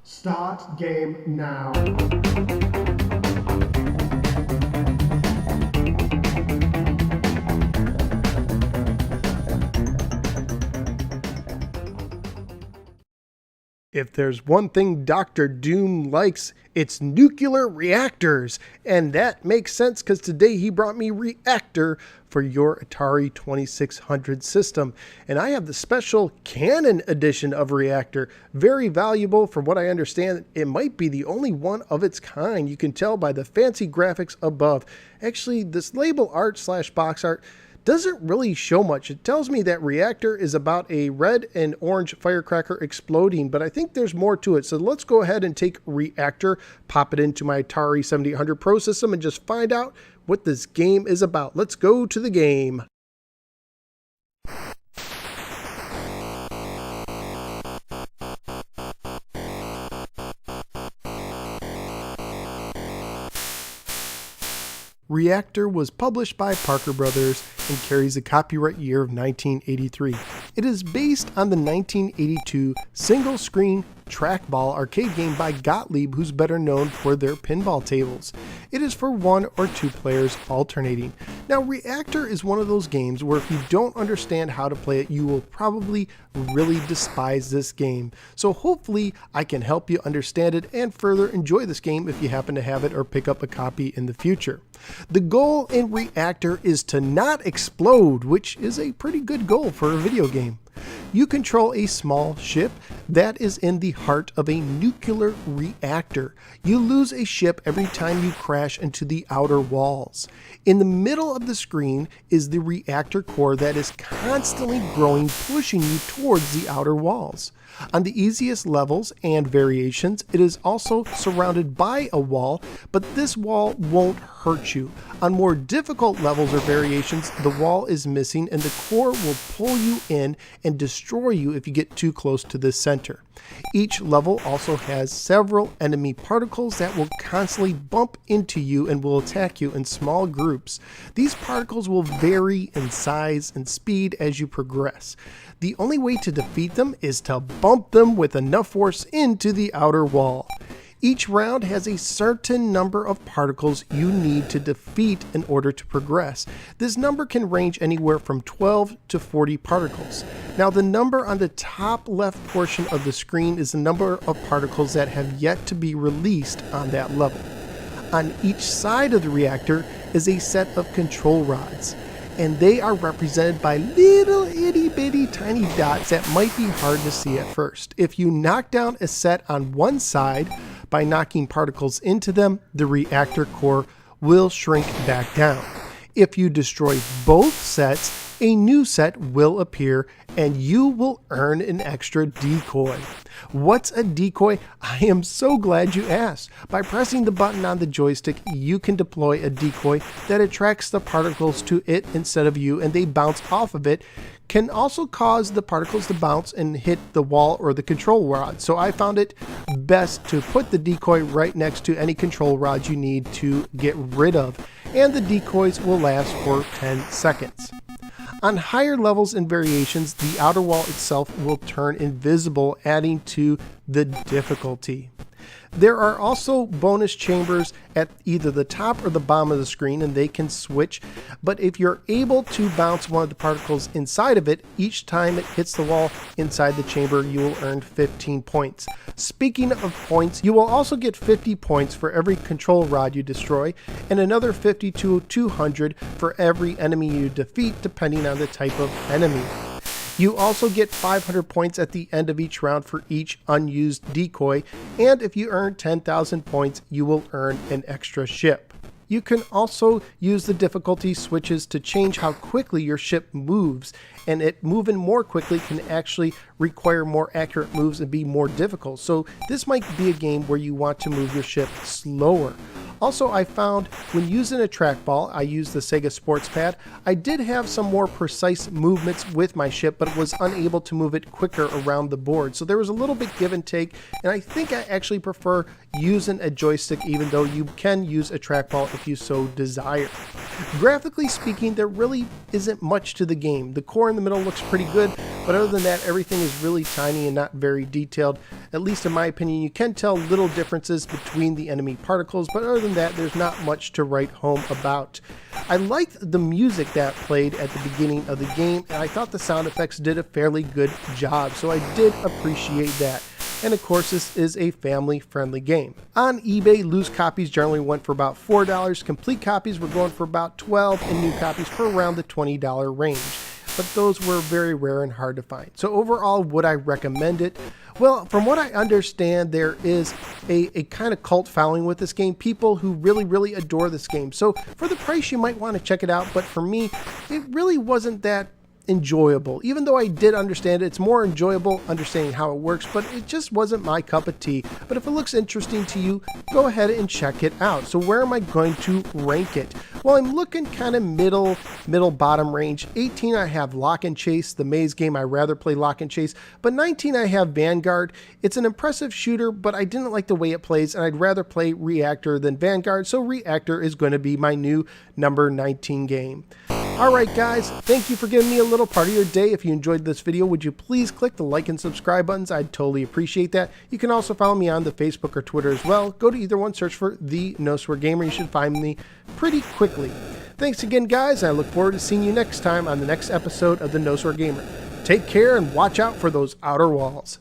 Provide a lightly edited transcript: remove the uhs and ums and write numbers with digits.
Start game now. If there's one thing Dr. Doom likes, it's nuclear reactors. And that makes sense because today he brought me Reactor for your Atari 2600 system. And I have the special Canon edition of Reactor. Very valuable. From what I understand, it might be the only one of its kind. You can tell by the fancy graphics above. Actually, this label art / box art doesn't really show much. It tells me that Reactor is about a red and orange firecracker exploding, but I think there's more to it. So let's go ahead and take Reactor, pop it into my Atari 7800 Pro system, and just find out what this game is about. Let's go to the game. Reactor was published by Parker Brothers and carries a copyright year of 1983. It is based on the 1982 single-screen trackball arcade game by Gottlieb, who's better known for their pinball tables. It is for 1 or 2 players alternating. Now, Reactor is one of those games where if you don't understand how to play it, you will probably really despise this game. So hopefully I can help you understand it and further enjoy this game if you happen to have it or pick up a copy in the future. The goal in Reactor is to not explode, which is a pretty good goal for a video game. You control a small ship that is in the heart of a nuclear reactor. You lose a ship every time you crash into the outer walls. In the middle of the screen is the reactor core that is constantly growing, pushing you towards the outer walls. On the easiest levels and variations, it is also surrounded by a wall, but this wall won't hurt you. On more difficult levels or variations, the wall is missing and the core will pull you in and destroy you if you get too close to the center. Each level also has several enemy particles that will constantly bump into you and will attack you in small groups. These particles will vary in size and speed as you progress. The only way to defeat them is to bump them with enough force into the outer wall. Each round has a certain number of particles you need to defeat in order to progress. This number can range anywhere from 12 to 40 particles. Now, the number on the top left portion of the screen is the number of particles that have yet to be released on that level. On each side of the reactor is a set of control rods, and they are represented by little itty bitty tiny dots that might be hard to see at first. If you knock down a set on one side by knocking particles into them, the reactor core will shrink back down. If you destroy both sets, a new set will appear and you will earn an extra decoy. What's a decoy? I am so glad you asked. By pressing the button on the joystick, you can deploy a decoy that attracts the particles to it instead of you, and they bounce off of it. Can also cause the particles to bounce and hit the wall or the control rod. So I found it best to put the decoy right next to any control rods you need to get rid of, and the decoys will last for 10 seconds. On higher levels and variations, the outer wall itself will turn invisible, adding to the difficulty. There are also bonus chambers at either the top or the bottom of the screen, and they can switch, but if you're able to bounce one of the particles inside of it, each time it hits the wall inside the chamber, you will earn 15 points. Speaking of points, you will also get 50 points for every control rod you destroy, and another 50 to 200 for every enemy you defeat, depending on the type of enemy. You also get 500 points at the end of each round for each unused decoy, and if you earn 10,000 points, you will earn an extra ship. You can also use the difficulty switches to change how quickly your ship moves, and it moving more quickly can actually require more accurate moves and be more difficult. So this might be a game where you want to move your ship slower. Also, I found when using a trackball, I used the Sega Sports Pad, I did have some more precise movements with my ship, but was unable to move it quicker around the board. So there was a little bit give and take, and I think I actually prefer using a joystick, even though you can use a trackball if you so desire. Graphically speaking, there really isn't much to the game. The core in the middle looks pretty good, but other than that, everything is really tiny and not very detailed. At least in my opinion, you can tell little differences between the enemy particles, but other than that, there's not much to write home about. I liked the music that played at the beginning of the game, and I thought the sound effects did a fairly good job, so I did appreciate that. And of course, this is a family-friendly game. On eBay, loose copies generally went for about $4, complete copies were going for about $12, and new copies for around the $20 range. But those were very rare and hard to find. So overall, would I recommend it? Well, from what I understand, there is a kind of cult following with this game, people who really adore this game. So for the price, you might want to check it out, but for me, it really wasn't that enjoyable. Even though I did understand it, it's more enjoyable understanding how it works, but it just wasn't my cup of tea. But if it looks interesting to you, go ahead and check it out. So where am I going to rank it? Well, I'm looking kind of middle bottom range. 18, I have Lock and Chase, the maze game. I rather play Lock and Chase. But 19, I have Vanguard. It's an impressive shooter, but I didn't like the way it plays, and I'd rather play Reactor than Vanguard, so Reactor is going to be my new number 19 game. Alright guys, thank you for giving me a little part of your day. If you enjoyed this video, would you please click the like and subscribe buttons? I'd totally appreciate that. You can also follow me on the Facebook or Twitter as well. Go to either one, search for The No Swear Gamer. You should find me pretty quickly. Thanks again guys, and I look forward to seeing you next time on the next episode of The No Swear Gamer. Take care and watch out for those outer walls.